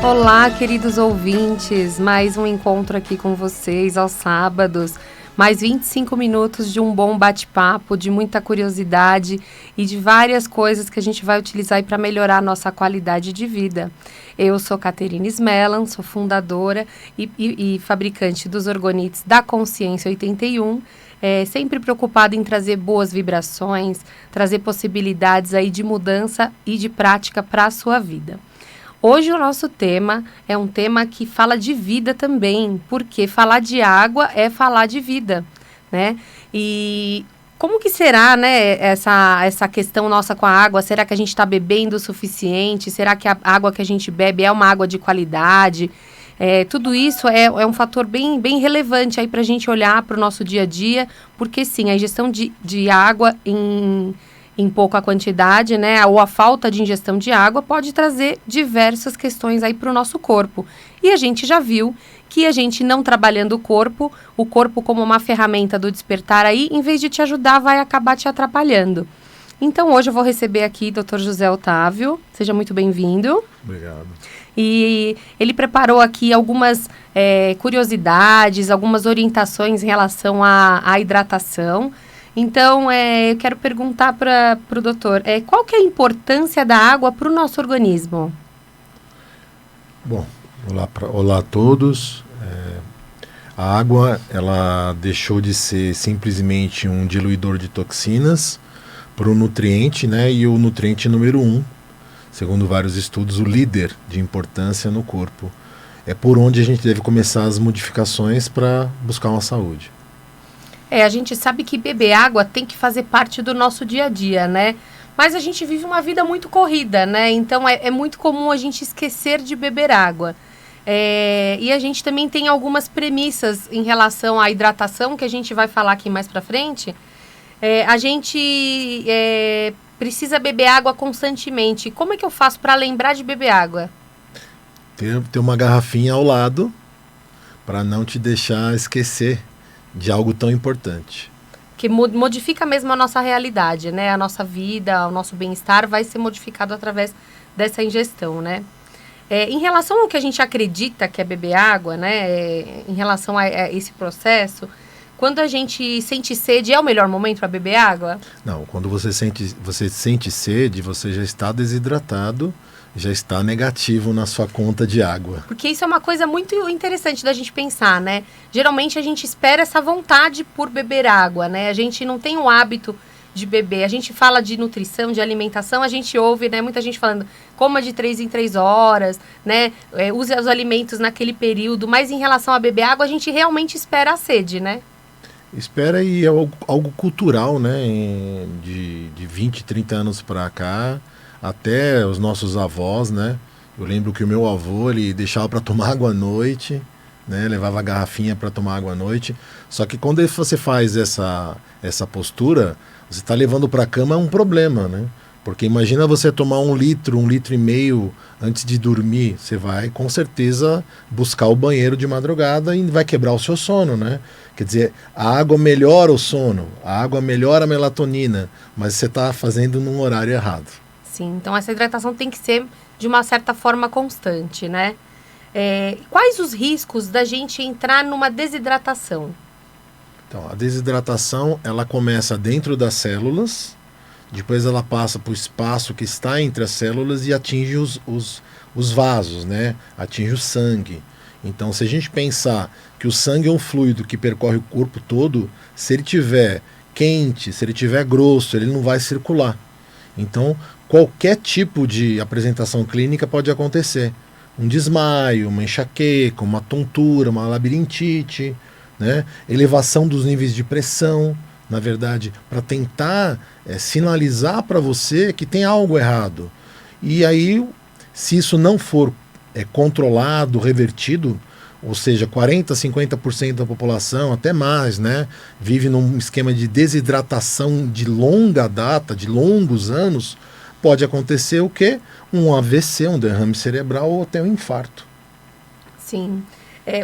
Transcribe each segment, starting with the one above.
Olá, queridos ouvintes, mais um encontro aqui com vocês aos sábados, mais 25 minutos de um bom bate-papo, de muita curiosidade e de várias coisas que a gente vai utilizar para melhorar a nossa qualidade de vida. Eu sou Caterine Smellan, sou fundadora e fabricante dos orgonites da Consciência 81, sempre preocupada em trazer boas vibrações, trazer possibilidades aí de mudança e de prática para a sua vida. Hoje o nosso tema é um tema que fala de vida também, porque falar de água é falar de vida, né? E como que será, né, essa questão nossa com a água? Será que a gente está bebendo o suficiente? Será que a água que a gente bebe é uma água de qualidade? Tudo isso é um fator bem relevante aí para a gente olhar para o nosso dia a dia, porque sim, a ingestão de água em pouca quantidade, né, ou a falta de ingestão de água pode trazer diversas questões aí para o nosso corpo. E a gente já viu que a gente não trabalhando o corpo como uma ferramenta do despertar aí, em vez de te ajudar, vai acabar te atrapalhando. Então, hoje eu vou receber aqui o Dr. José Otávio. Seja muito bem-vindo. Obrigado. E ele preparou aqui algumas curiosidades, algumas orientações em relação à hidratação. Então, eu quero perguntar para o doutor, qual que é a importância da água para o nosso organismo? Bom, olá a todos. A água, ela deixou de ser simplesmente um diluidor de toxinas para o nutriente, né? E o nutriente número 1, segundo vários estudos, o líder de importância no corpo. É por onde a gente deve começar as modificações para buscar uma saúde. A gente sabe que beber água tem que fazer parte do nosso dia a dia, né? Mas a gente vive uma vida muito corrida, né? Então é muito comum a gente esquecer de beber água. E a gente também tem algumas premissas em relação à hidratação, que a gente vai falar aqui mais pra frente. A gente precisa beber água constantemente. Como é que eu faço para lembrar de beber água? Ter uma garrafinha ao lado para não te deixar esquecer de algo tão importante. Que modifica mesmo a nossa realidade, né? A nossa vida, o nosso bem-estar vai ser modificado através dessa ingestão, né? Em relação ao que a gente acredita que é beber água, né? Em relação a esse processo, quando a gente sente sede, é o melhor momento para beber água? Não, quando você sente sede, você já está desidratado, já está negativo na sua conta de água. Porque isso é uma coisa muito interessante da gente pensar, né? Geralmente a gente espera essa vontade por beber água, né? A gente não tem o hábito de beber. A gente fala de nutrição, de alimentação, a gente ouve, né, muita gente falando, coma de 3 em 3 horas, né? Use os alimentos naquele período. Mas em relação a beber água, a gente realmente espera a sede, né? Espera, e é algo cultural, né? De 20, 30 anos para cá, até os nossos avós, né? Eu lembro que o meu avô, ele deixava para tomar água à noite, né? Levava a garrafinha para tomar água à noite. Só que quando você faz essa postura, você está levando para a cama um problema, né? Porque imagina você tomar 1 litro, 1,5 litro antes de dormir. Você vai, com certeza, buscar o banheiro de madrugada e vai quebrar o seu sono, né? Quer dizer, a água melhora o sono, a água melhora a melatonina, mas você está fazendo num horário errado. Sim, então essa hidratação tem que ser de uma certa forma constante, né? Quais os riscos da gente entrar numa desidratação? Então, a desidratação, ela começa dentro das células, depois ela passa para o espaço que está entre as células e atinge os vasos, né? Atinge o sangue. Então, se a gente pensar que o sangue é um fluido que percorre o corpo todo, se ele estiver quente, se ele estiver grosso, ele não vai circular. Então, qualquer tipo de apresentação clínica pode acontecer. Um desmaio, uma enxaqueca, uma tontura, uma labirintite, né? Elevação dos níveis de pressão, na verdade, para tentar sinalizar para você que tem algo errado. E aí, se isso não for controlado, revertido, ou seja, 40%, 50% da população, até mais, né, vive num esquema de desidratação de longa data, de longos anos, pode acontecer o quê? Um AVC, um derrame cerebral ou até um infarto. Sim.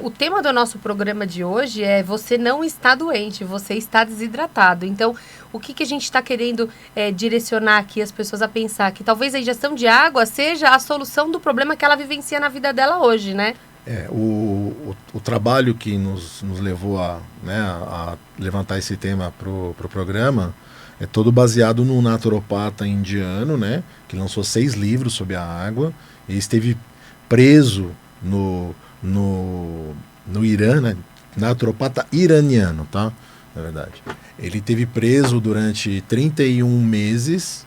O tema do nosso programa de hoje é você não está doente, você está desidratado. Então, o que a gente está querendo direcionar aqui as pessoas a pensar? Que talvez a ingestão de água seja a solução do problema que ela vivencia na vida dela hoje, né? O trabalho que nos levou a levantar esse tema para o programa é todo baseado num naturopata indiano, né, que lançou 6 livros sobre a água. Ele esteve preso no Irã, né, naturopata iraniano, tá? Na verdade. Ele esteve preso durante 31 meses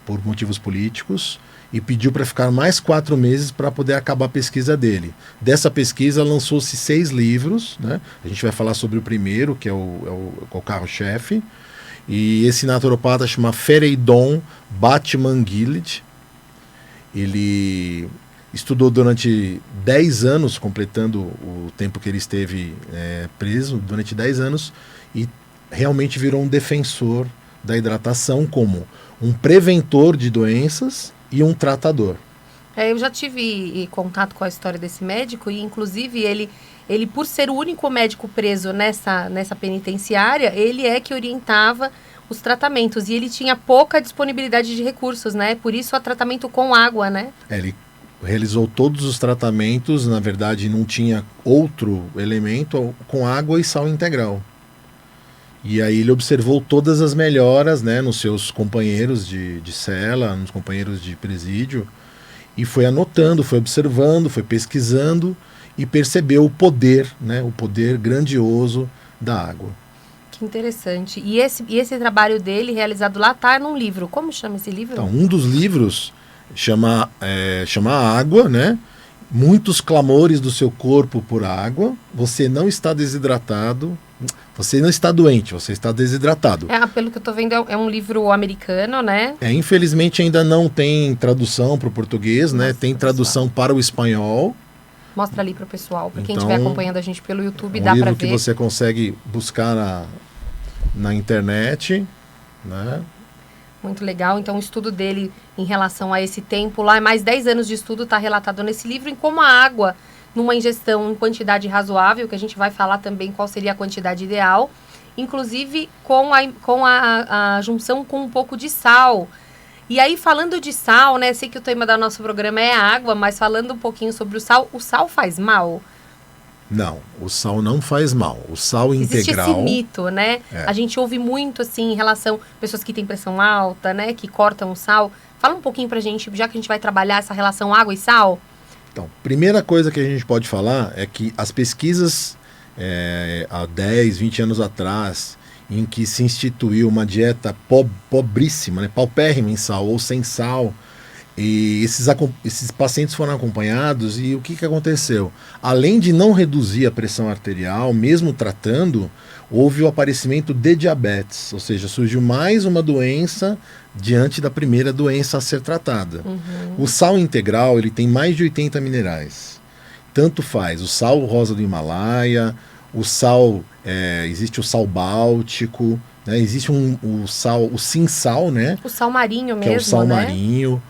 por motivos políticos e pediu para ficar mais 4 meses para poder acabar a pesquisa dele. Dessa pesquisa lançou-se 6 livros, né? A gente vai falar sobre o primeiro, que é o carro-chefe. E esse naturopata chama Fereydon Batmanghelidj. Ele estudou durante 10 anos, completando o tempo que ele esteve preso, durante 10 anos, e realmente virou um defensor da hidratação como um preventor de doenças e um tratador. Eu já tive contato com a história desse médico e, inclusive, ele por ser o único médico preso nessa penitenciária, ele é que orientava os tratamentos e ele tinha pouca disponibilidade de recursos, né? Por isso o tratamento com água, né? Ele realizou todos os tratamentos, na verdade não tinha outro elemento, com água e sal integral. E aí ele observou todas as melhoras, né, nos seus companheiros de cela, nos companheiros de presídio, e foi anotando, foi observando, foi pesquisando e percebeu o poder, né, o poder grandioso da água. Que interessante. E esse trabalho dele, realizado lá, está num livro. Como chama esse livro? Então, um dos livros chama Água, né? Muitos clamores do seu corpo por água. Você não está desidratado. Você não está doente, você está desidratado. Pelo que eu estou vendo, é um livro americano, né? Infelizmente ainda não tem tradução para o português, né? Tem tradução para o espanhol. Mostra ali para o pessoal, para quem estiver acompanhando a gente pelo YouTube, dá para ver. É um livro que você consegue buscar na internet, né? Muito legal. Então, o estudo dele em relação a esse tempo lá, mais 10 anos de estudo está relatado nesse livro, em como a água, numa ingestão em quantidade razoável, que a gente vai falar também qual seria a quantidade ideal, inclusive com a junção com um pouco de sal. E aí, falando de sal, né, sei que o tema do nosso programa é a água, mas falando um pouquinho sobre o sal faz mal? Não, o sal não faz mal. O sal Existe integral... esse mito, né? A gente ouve muito, assim, em relação a pessoas que têm pressão alta, né, que cortam o sal. Fala um pouquinho pra gente, já que a gente vai trabalhar essa relação água e sal. Então, primeira coisa que a gente pode falar é que as pesquisas há 10, 20 anos atrás, em que se instituiu uma dieta pobríssima, né, paupérrima em sal ou sem sal, e esses pacientes foram acompanhados e o que aconteceu? Além de não reduzir a pressão arterial, mesmo tratando, houve o aparecimento de diabetes, ou seja, surgiu mais uma doença diante da primeira doença a ser tratada. O sal integral, ele tem mais de 80 minerais. Tanto faz o sal rosa do Himalaia, o sal, existe o sal báltico, né? Existe o sinsal, né? O sal marinho mesmo, que é o sal né? marinho,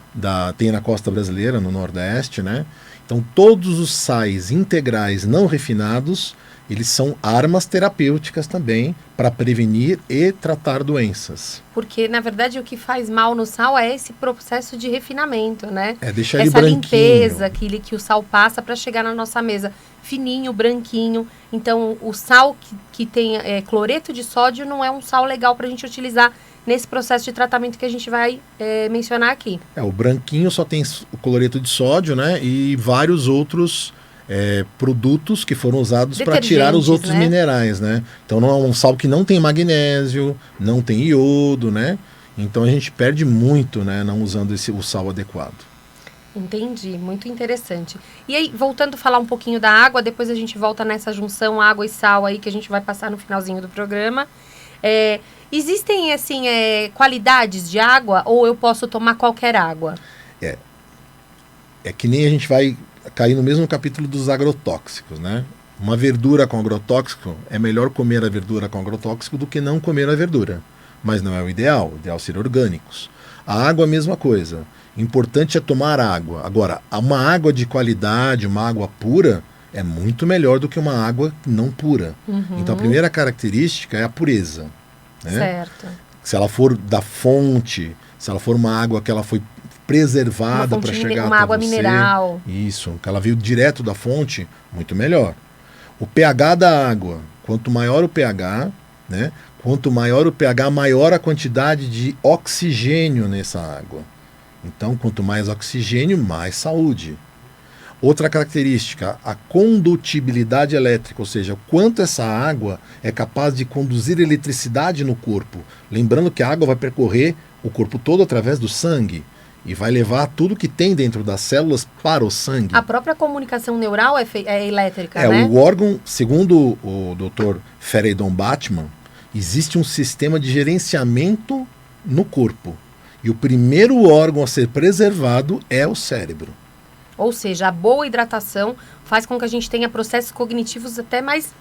tem na costa brasileira, no Nordeste, né? Então, todos os sais integrais não refinados, eles são armas terapêuticas também para prevenir e tratar doenças. Porque, na verdade, o que faz mal no sal é esse processo de refinamento, né? Deixar ele essa branquinho. Limpeza que o sal passa para chegar na nossa mesa. Fininho, branquinho. Então, o sal que tem cloreto de sódio não é um sal legal para a gente utilizar nesse processo de tratamento que a gente vai mencionar aqui. O branquinho só tem o cloreto de sódio, né? E vários outros produtos que foram usados para tirar os outros minerais, né? Então, não é um sal que não tem magnésio, não tem iodo, né? Então, a gente perde muito, né? Não usando o sal adequado. Entendi, muito interessante. E aí, voltando a falar um pouquinho da água, depois a gente volta nessa junção água e sal aí que a gente vai passar no finalzinho do programa. Existem, assim, qualidades de água ou eu posso tomar qualquer água? É que nem a gente vai cair no mesmo capítulo dos agrotóxicos, né? Uma verdura com agrotóxico, é melhor comer a verdura com agrotóxico do que não comer a verdura. Mas não é o ideal seria orgânicos. A água, a mesma coisa. Importante é tomar água. Agora, uma água de qualidade, uma água pura, é muito melhor do que uma água não pura. Então a primeira característica é a pureza, né? Certo. Se ela for da fonte, se ela for uma água que ela foi preservada para chegar uma até água você, mineral. isso, que ela veio direto da fonte, muito melhor. O pH da água, quanto maior o pH, né? Quanto maior o pH, maior a quantidade de oxigênio nessa água. Então, quanto mais oxigênio, mais saúde. Outra característica, a condutibilidade elétrica, ou seja, o quanto essa água é capaz de conduzir eletricidade no corpo. Lembrando que a água vai percorrer o corpo todo através do sangue e vai levar tudo que tem dentro das células para o sangue. A própria comunicação neural é elétrica, né? O órgão, segundo o Dr. Feridun Batman, existe um sistema de gerenciamento no corpo. E o primeiro órgão a ser preservado é o cérebro. Ou seja, a boa hidratação faz com que a gente tenha processos cognitivos até mais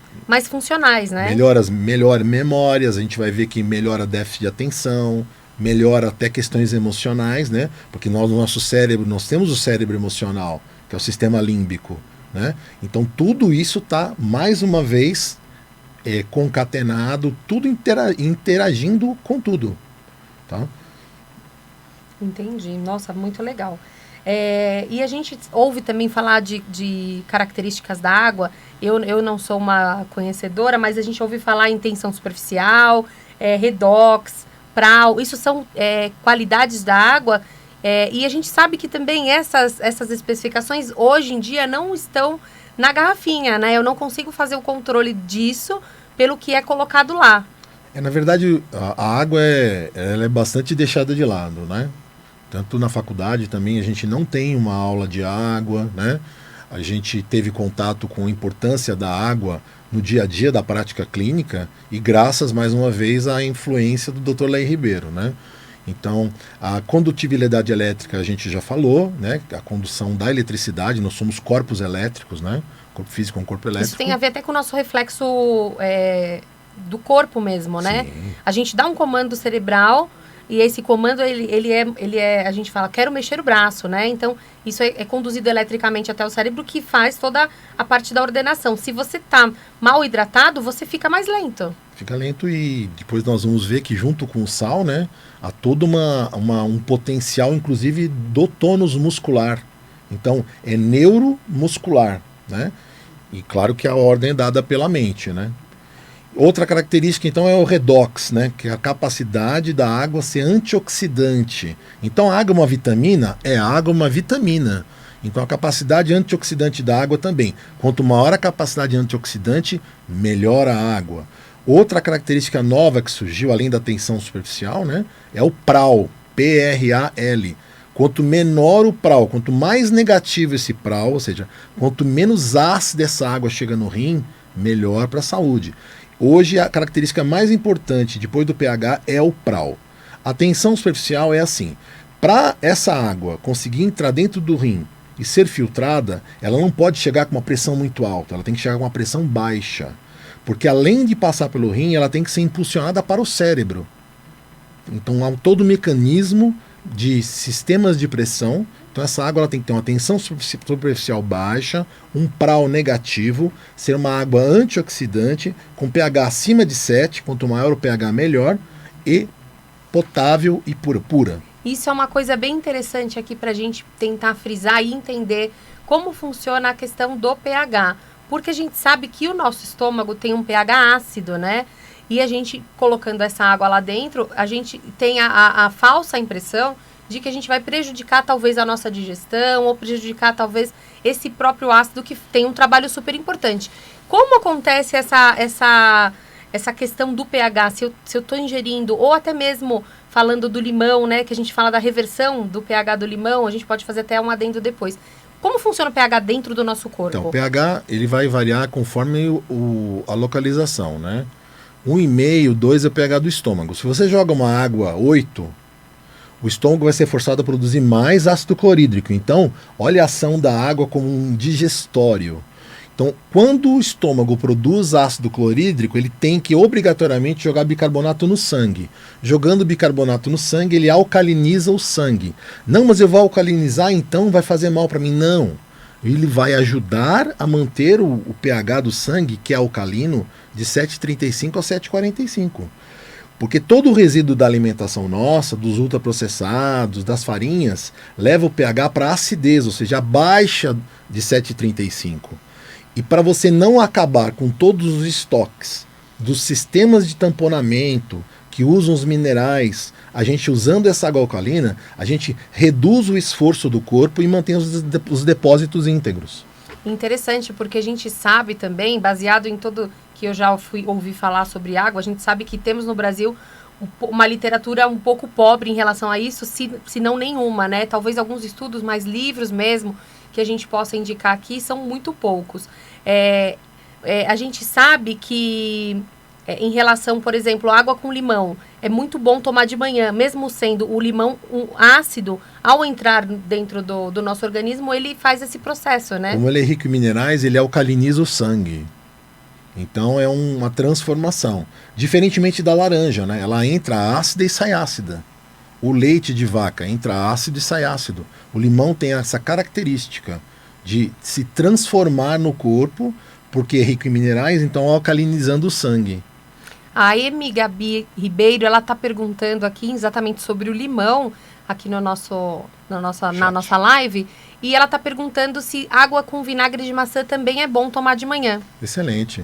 funcionais, né? Melhora memórias, a gente vai ver que melhora déficit de atenção, melhora até questões emocionais, né? Porque nós, no nosso cérebro, nós temos o cérebro emocional, que é o sistema límbico, né? Então tudo isso está, mais uma vez, concatenado, tudo interagindo com tudo, tá? Entendi. Nossa, muito legal. E a gente ouve também falar de características da água. Eu não sou uma conhecedora, mas a gente ouve falar em tensão superficial, redox, PRAL. Isso são qualidades da água. E a gente sabe que também essas especificações hoje em dia não estão na garrafinha, né? Eu não consigo fazer o controle disso pelo que é colocado lá. Na verdade, a água ela é bastante deixada de lado, né? Tanto na faculdade também a gente não tem uma aula de água, né? A gente teve contato com a importância da água no dia a dia da prática clínica e graças, mais uma vez, à influência do Dr. Ley Ribeiro, né? Então, a condutibilidade elétrica a gente já falou, né? A condução da eletricidade, nós somos corpos elétricos, né? Corpo físico é um corpo elétrico. Isso tem a ver até com o nosso reflexo do corpo mesmo, né? Sim. A gente dá um comando cerebral e esse comando, ele é, a gente fala, quero mexer o braço, né? Então, isso é conduzido eletricamente até o cérebro, que faz toda a parte da ordenação. Se você tá mal hidratado, você fica mais lento. Fica lento e depois nós vamos ver que junto com o sal, né, há todo um potencial, inclusive, do tônus muscular. Então, é neuromuscular, né? E claro que a ordem é dada pela mente, né? Outra característica, então, é o redox, né? Que é a capacidade da água ser antioxidante. Então, a água é uma vitamina? A água é uma vitamina. Então, a capacidade antioxidante da água também. Quanto maior a capacidade antioxidante, melhor a água. Outra característica nova que surgiu, além da tensão superficial, né? É o PRAL, P-R-A-L. Quanto menor o PRAL, quanto mais negativo esse PRAL, ou seja, quanto menos ácida essa água chega no rim, melhor para a saúde. Hoje, a característica mais importante, depois do pH, é o PRAL. A tensão superficial é assim, para essa água conseguir entrar dentro do rim e ser filtrada, ela não pode chegar com uma pressão muito alta, ela tem que chegar com uma pressão baixa. Porque além de passar pelo rim, ela tem que ser impulsionada para o cérebro. Então, há todo o mecanismo de sistemas de pressão. Então essa água ela tem que ter uma tensão superficial baixa, um PRAL negativo, ser uma água antioxidante, com pH acima de 7, quanto maior o pH melhor, e potável e pura. Isso é uma coisa bem interessante aqui para a gente tentar frisar e entender como funciona a questão do pH. Porque a gente sabe que o nosso estômago tem um pH ácido, né? E a gente, colocando essa água lá dentro, a gente tem a falsa impressão de que a gente vai prejudicar talvez a nossa digestão ou prejudicar talvez esse próprio ácido que tem um trabalho super importante. Como acontece essa questão do pH? Se eu estou ingerindo, ou até mesmo falando do limão, né? Que a gente fala da reversão do pH do limão, a gente pode fazer até um adendo depois. Como funciona o pH dentro do nosso corpo? Então, o pH ele vai variar conforme a localização, né? 1,5, 2 é o pH do estômago. Se você joga uma água 8, o estômago vai ser forçado a produzir mais ácido clorídrico. Então, olha a ação da água como um digestório. Então, quando o estômago produz ácido clorídrico, ele tem que obrigatoriamente jogar bicarbonato no sangue. Jogando bicarbonato no sangue, ele alcaliniza o sangue. Não, mas eu vou alcalinizar, então vai fazer mal para mim. Não. Ele vai ajudar a manter o pH do sangue, que é alcalino, de 7,35 a 7,45. Porque todo o resíduo da alimentação nossa, dos ultraprocessados, das farinhas, leva o pH para acidez, ou seja, baixa de 7,35. E para você não acabar com todos os estoques dos sistemas de tamponamento que usam os minerais, a gente usando essa água alcalina, a gente reduz o esforço do corpo e mantém os depósitos íntegros. Interessante, porque a gente sabe também, baseado em todo que eu já ouvi falar sobre água, a gente sabe que temos no Brasil uma literatura um pouco pobre em relação a isso, se não nenhuma, né? Talvez alguns estudos, mas livros mesmo, que a gente possa indicar aqui, são muito poucos. A gente sabe que, em relação, por exemplo, água com limão, é muito bom tomar de manhã, mesmo sendo o limão ácido, ao entrar dentro do nosso organismo, ele faz esse processo, né? Como ele é rico em minerais, ele alcaliniza o sangue. Então é uma transformação. Diferentemente da laranja, né? Ela entra ácida e sai ácida. O leite de vaca entra ácido e sai ácido. O limão tem essa característica de se transformar no corpo, porque é rico em minerais, então alcalinizando o sangue. A Emi Gabi Ribeiro, ela está perguntando aqui exatamente sobre o limão, aqui na nossa live, e ela está perguntando se água com vinagre de maçã também é bom tomar de manhã. Excelente.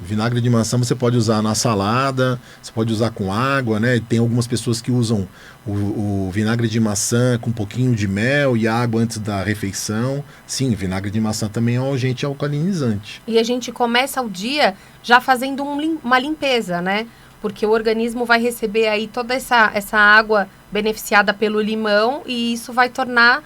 Vinagre de maçã você pode usar na salada, você pode usar com água, né? Tem algumas pessoas que usam o vinagre de maçã com um pouquinho de mel e água antes da refeição. Sim, vinagre de maçã também é um agente alcalinizante. E a gente começa o dia já fazendo uma limpeza, né? Porque o organismo vai receber aí toda essa água beneficiada pelo limão e isso vai tornar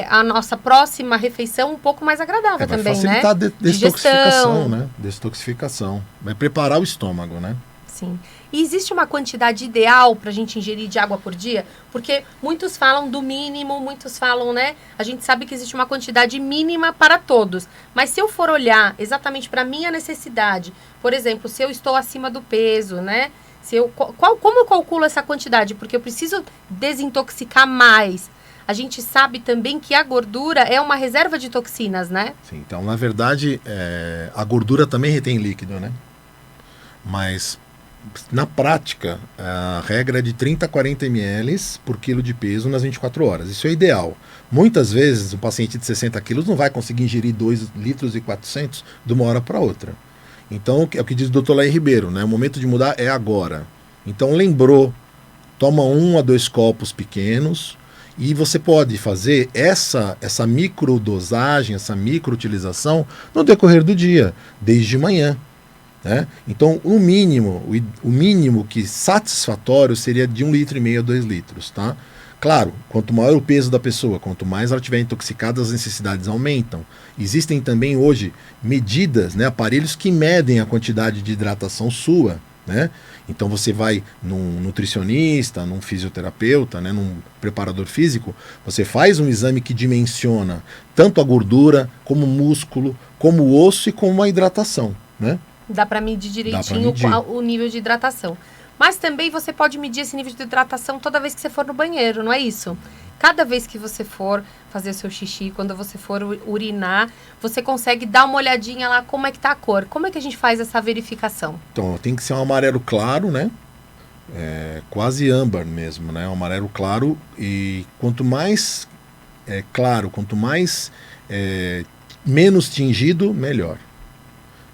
a nossa próxima refeição um pouco mais agradável também, né? Vai facilitar a detoxificação, né? Detoxificação. Vai preparar o estômago, né? Sim. E existe uma quantidade ideal para a gente ingerir de água por dia? Porque muitos falam do mínimo, muitos falam, né? A gente sabe que existe uma quantidade mínima para todos. Mas se eu for olhar exatamente para a minha necessidade, por exemplo, se eu estou acima do peso, né? Como eu calculo essa quantidade? Porque eu preciso desintoxicar mais. A gente sabe também que a gordura é uma reserva de toxinas, né? Sim, então, na verdade, a gordura também retém líquido, né? Mas, na prática, a regra é de 30 a 40 ml por quilo de peso nas 24 horas. Isso é ideal. Muitas vezes, um paciente de 60 quilos não vai conseguir ingerir 2 litros e 400 de uma hora para outra. Então, é o que diz o Dr. Laí Ribeiro, né? O momento de mudar é agora. Então, lembrou, toma 1 a 2 copos pequenos. E você pode fazer essa microdosagem, essa microutilização no decorrer do dia, desde manhã. Né? Então, o mínimo que satisfatório seria de 1,5 litro a 2 litros. Tá? Claro, quanto maior o peso da pessoa, quanto mais ela estiver intoxicada, as necessidades aumentam. Existem também hoje medidas, né, aparelhos que medem a quantidade de hidratação sua. Né? Então você vai num nutricionista, num fisioterapeuta, né, num preparador físico, você faz um exame que dimensiona tanto a gordura, como o músculo, como o osso e como a hidratação. Né? Dá para medir direitinho o nível de hidratação. Mas também você pode medir esse nível de hidratação toda vez que você for no banheiro, não é isso? Cada vez que você for fazer o seu xixi, quando você for urinar, você consegue dar uma olhadinha lá como é que tá a cor. Como é que a gente faz essa verificação? Então, tem que ser um amarelo claro, né? Quase âmbar mesmo, né? Um amarelo claro, e quanto mais claro, quanto mais menos tingido, melhor.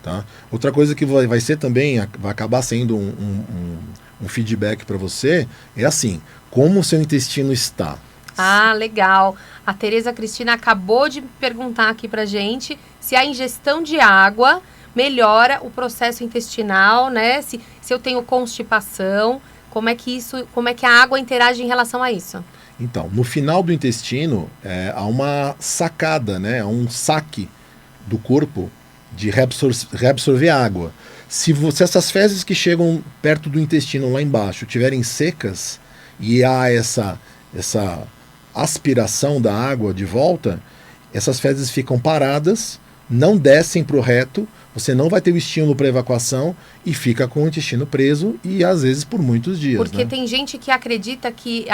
Tá? Outra coisa que vai ser também, vai acabar sendo um feedback para você, é assim, como o seu intestino está. Ah, legal. A Tereza Cristina acabou de perguntar aqui pra gente se a ingestão de água melhora o processo intestinal, né? Se eu tenho constipação, como é que a água interage em relação a isso? Então, no final do intestino, há uma sacada, né? Há um saque do corpo de reabsorver água. Se essas fezes que chegam perto do intestino lá embaixo estiverem secas e há essa aspiração da água de volta, essas fezes ficam paradas, não descem para o reto, você não vai ter o estímulo para evacuação e fica com o intestino preso e às vezes por muitos dias. Porque né? Tem gente que acredita que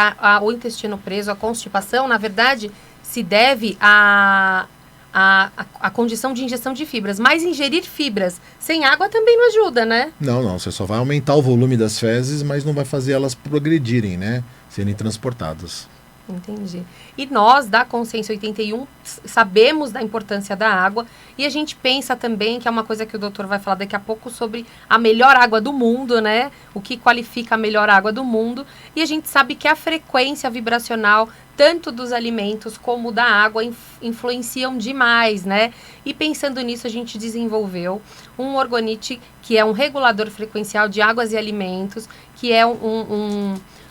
o intestino preso, a constipação, na verdade, se deve à a condição de ingestão de fibras. Mas ingerir fibras sem água também não ajuda, né? Não, você só vai aumentar o volume das fezes, mas não vai fazer elas progredirem, né? Serem transportadas. Entendi. E nós, da Consciência 81, sabemos da importância da água e a gente pensa também, que é uma coisa que o doutor vai falar daqui a pouco, sobre a melhor água do mundo, né? O que qualifica a melhor água do mundo. E a gente sabe que a frequência vibracional, tanto dos alimentos como da água, influenciam demais, né? E pensando nisso, a gente desenvolveu um orgonite, que é um regulador frequencial de águas e alimentos, que é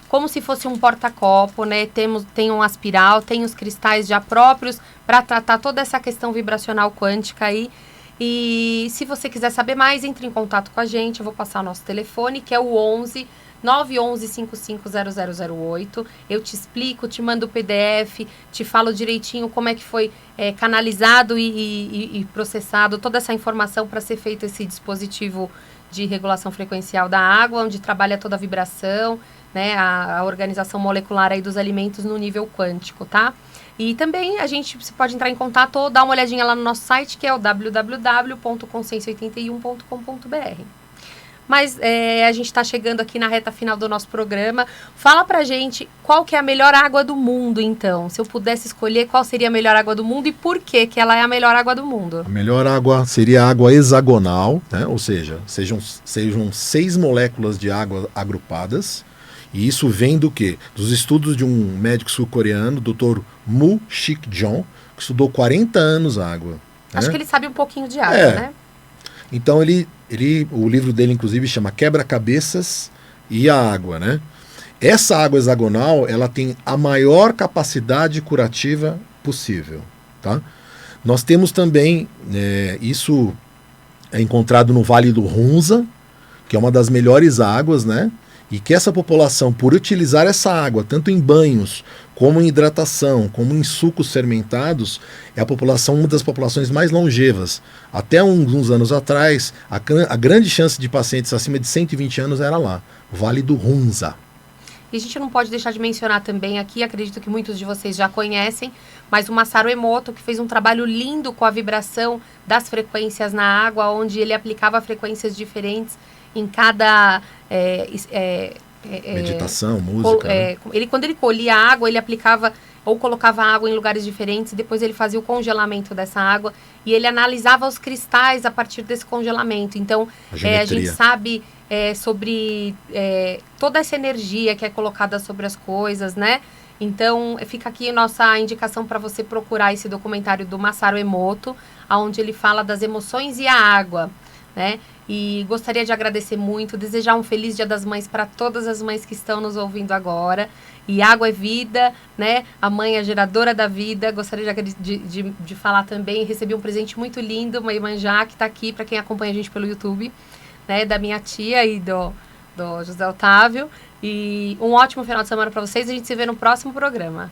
como se fosse um porta-copo, né? Tem um aspiral, tem os cristais já próprios para tratar toda essa questão vibracional quântica aí. E se você quiser saber mais, entre em contato com a gente. Eu vou passar o nosso telefone, que é o 11 911 550008. Eu te explico, te mando o PDF, te falo direitinho como é que foi canalizado e processado toda essa informação para ser feito esse dispositivo de regulação frequencial da água, onde trabalha toda a vibração, né, a organização molecular aí dos alimentos no nível quântico, tá? E também você pode entrar em contato ou dar uma olhadinha lá no nosso site, que é o www.consciência81.com.br. Mas a gente está chegando aqui na reta final do nosso programa. Fala pra gente qual que é a melhor água do mundo, então. Se eu pudesse escolher, qual seria a melhor água do mundo e por que ela é a melhor água do mundo? A melhor água seria a água hexagonal, né? Ou seja, sejam 6 moléculas de água agrupadas. E isso vem do quê? Dos estudos de um médico sul-coreano, Dr. Mu Shik-jong, que estudou 40 anos a água. Acho que ele sabe um pouquinho de água, né? Então, o livro dele, inclusive, chama Quebra-Cabeças e a Água, né? Essa água hexagonal, ela tem a maior capacidade curativa possível, tá? Nós temos também, isso é encontrado no Vale do Hunza, que é uma das melhores águas, né? E que essa população, por utilizar essa água, tanto em banhos, como em hidratação, como em sucos fermentados, é uma das populações mais longevas. Até uns anos atrás, a grande chance de pacientes acima de 120 anos era lá, o Vale do Hunza. E a gente não pode deixar de mencionar também aqui, acredito que muitos de vocês já conhecem, mas o Masaru Emoto, que fez um trabalho lindo com a vibração das frequências na água, onde ele aplicava frequências diferentes em cada meditação, música. Quando ele colhia a água, ele aplicava ou colocava água em lugares diferentes, e depois ele fazia o congelamento dessa água e ele analisava os cristais a partir desse congelamento. Então, a gente sabe sobre toda essa energia que é colocada sobre as coisas, né? Então, fica aqui a nossa indicação para você procurar esse documentário do Masaru Emoto, onde ele fala das emoções e a água, né? E gostaria de agradecer muito, desejar um feliz Dia das Mães para todas as mães que estão nos ouvindo agora. E água é vida, né? A mãe é a geradora da vida. Gostaria de falar também, recebi um presente muito lindo, uma Iemanjá, que está aqui para quem acompanha a gente pelo YouTube, né? Da minha tia e do José Otávio. E um ótimo final de semana para vocês. A gente se vê no próximo programa.